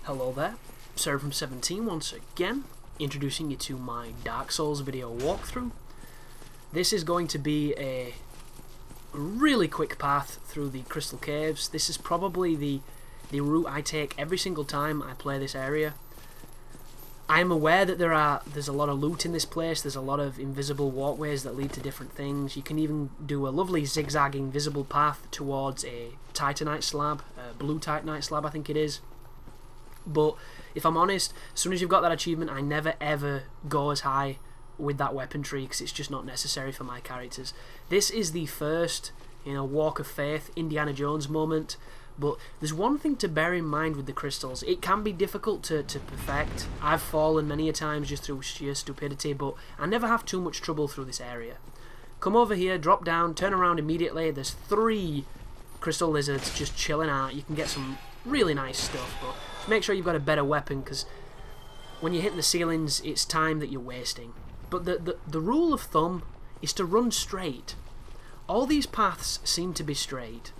Hello there, Sarah from 17 once again, introducing you to my Dark Souls video walkthrough. This is going to be a really quick path through the Crystal Caves. This is probably the route I take every single time I play this area. I'm aware that there's a lot of loot in this place. There's a lot of invisible walkways that lead to different things. You can even do a lovely zigzagging visible path towards a Titanite slab, a blue Titanite slab I think it is. But if I'm honest, as soon as you've got that achievement, I never ever go as high with that weapon tree because it's just not necessary for my characters. This is the first, walk of faith, Indiana Jones moment. But there's one thing to bear in mind with the crystals. It can be difficult to perfect. I've fallen many a times just through sheer stupidity, but I never have too much trouble through this area. Come over here, drop down, turn around immediately. There's 3 crystal lizards just chilling out. You can get some really nice stuff, but make sure you've got a better weapon, because when you're hitting the ceilings, it's time that you're wasting. But the rule of thumb is to run straight. All these paths seem to be straight.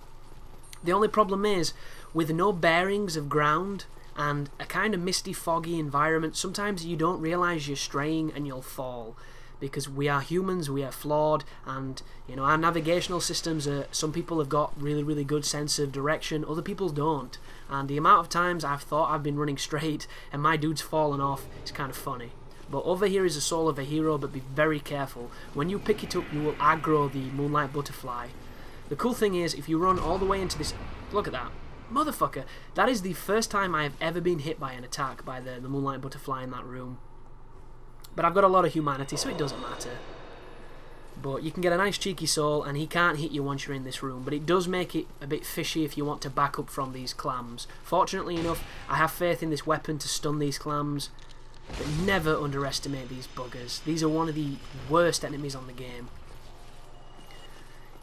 The only problem is, with no bearings of ground and a kind of misty, foggy environment, sometimes you don't realise you're straying and you'll fall. Because we are humans, we are flawed, and our navigational systems some people have got really good sense of direction, other people don't. And the amount of times I've thought I've been running straight and my dude's fallen off is kind of funny. But over here is the soul of a hero, but be very careful. When you pick it up, you will aggro the moonlight butterfly. The cool thing is, if you run all the way into this... Look at that. Motherfucker. That is the first time I have ever been hit by an attack by the moonlight butterfly in that room. But I've got a lot of humanity, so it doesn't matter. But you can get a nice cheeky soul, and he can't hit you once you're in this room. But it does make it a bit fishy if you want to back up from these clams. Fortunately enough, I have faith in this weapon to stun these clams. But never underestimate these buggers. These are one of the worst enemies on the game.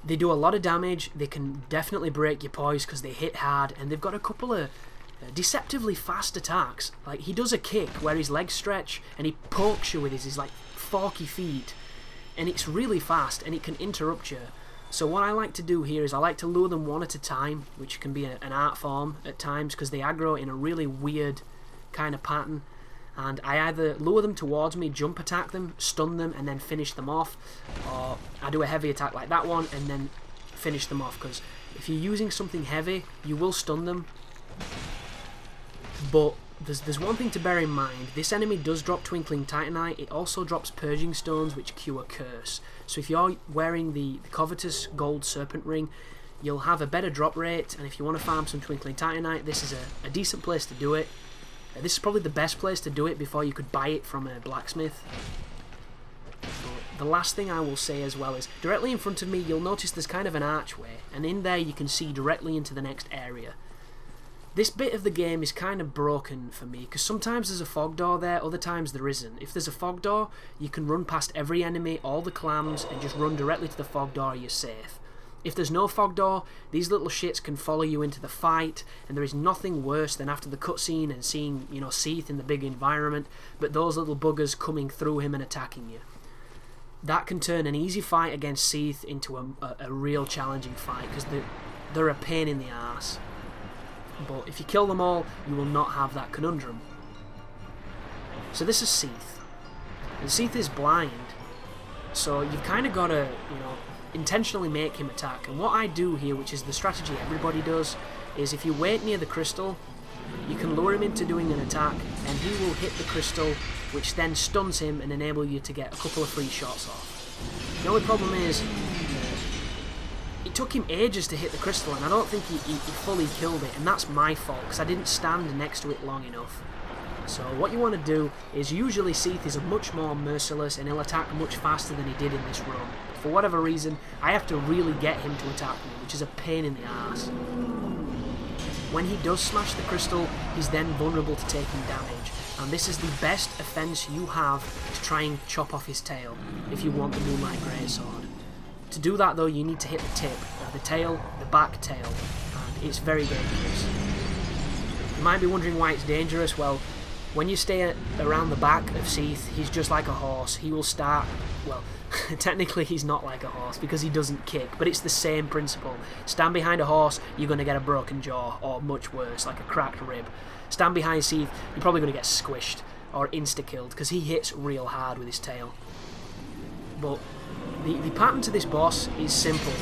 They do a lot of damage. They can definitely break your poise because they hit hard, and they've got a couple of deceptively fast attacks. Like, he does a kick where his legs stretch and he pokes you with his like forky feet, and it's really fast and it can interrupt you. So what I like to do here is I like to lure them one at a time, which can be an art form at times because they aggro in a really weird kind of pattern. And I either lure them towards me, jump attack them, stun them, and then finish them off, or I do a heavy attack like that one and then finish them off, because if you're using something heavy, you will stun them. But there's one thing to bear in mind. This enemy does drop Twinkling Titanite. It also drops Purging Stones, which cure Curse. So if you're wearing the Covetous Gold Serpent Ring, you'll have a better drop rate, and if you want to farm some Twinkling Titanite, this is a decent place to do it. This is probably the best place to do it before you could buy it from a blacksmith. But the last thing I will say as well is, directly in front of me you'll notice there's kind of an archway, and in there you can see directly into the next area. This bit of the game is kind of broken for me, because sometimes there's a fog door there, other times there isn't. If there's a fog door, you can run past every enemy, all the clams, and just run directly to the fog door, you're safe. If there's no fog door, these little shits can follow you into the fight, and there is nothing worse than after the cutscene and seeing, Seath in the big environment, but those little buggers coming through him and attacking you. That can turn an easy fight against Seath into a real challenging fight, because they're a pain in the arse. But if you kill them all, you will not have that conundrum. So this is Seath. And Seath is blind, so you've kind of got to, intentionally make him attack. And what I do here, which is the strategy everybody does, is if you wait near the crystal, you can lure him into doing an attack, and he will hit the crystal, which then stuns him and enable you to get a couple of free shots off. The only problem is, it took him ages to hit the crystal, and I don't think he fully killed it, and that's my fault, because I didn't stand next to it long enough. So what you want to do is, usually Seath is much more merciless, and he'll attack much faster than he did in this run. For whatever reason, I have to really get him to attack me, which is a pain in the arse. When he does smash the crystal, he's then vulnerable to taking damage, and this is the best offense you have to try and chop off his tail, if you want the Moonlight Greatsword. To do that though, you need to hit the tip of the tail, the back tail, and it's very dangerous. You might be wondering why it's dangerous. Well, when you stay around the back of Seath, he's just like a horse. He will start, well, Technically he's not like a horse because he doesn't kick, but it's the same principle. Stand behind a horse, you're going to get a broken jaw, or much worse, like a cracked rib. Stand behind Seath, you're probably going to get squished or insta-killed because he hits real hard with his tail. But the pattern to this boss is simple.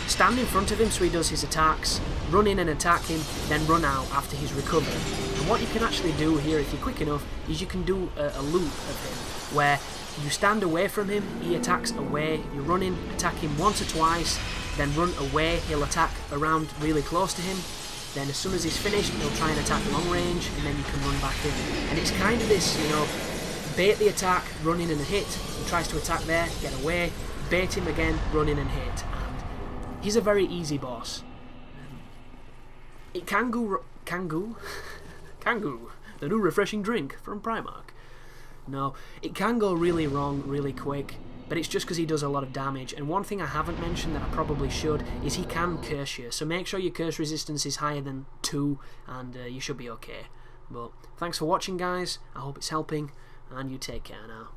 Stand in front of him so he does his attacks, run in and attack him, then run out after he's recovered. And what you can actually do here, if you're quick enough, is you can do a loop of him, where you stand away from him, he attacks away, you run in, attack him once or twice, then run away, he'll attack around really close to him, then as soon as he's finished, he'll try and attack long range, and then you can run back in. And it's kind of this, you know, bait the attack, run in and hit, he tries to attack there, get away, bait him again, run in and hit. He's a very easy boss. It Kangoo, the new refreshing drink from Primark. No, it can go really wrong really quick, but it's just because he does a lot of damage. And one thing I haven't mentioned that I probably should is he can curse you. So make sure your curse resistance is higher than 2 and you should be okay. But thanks for watching, guys. I hope it's helping, and you take care now.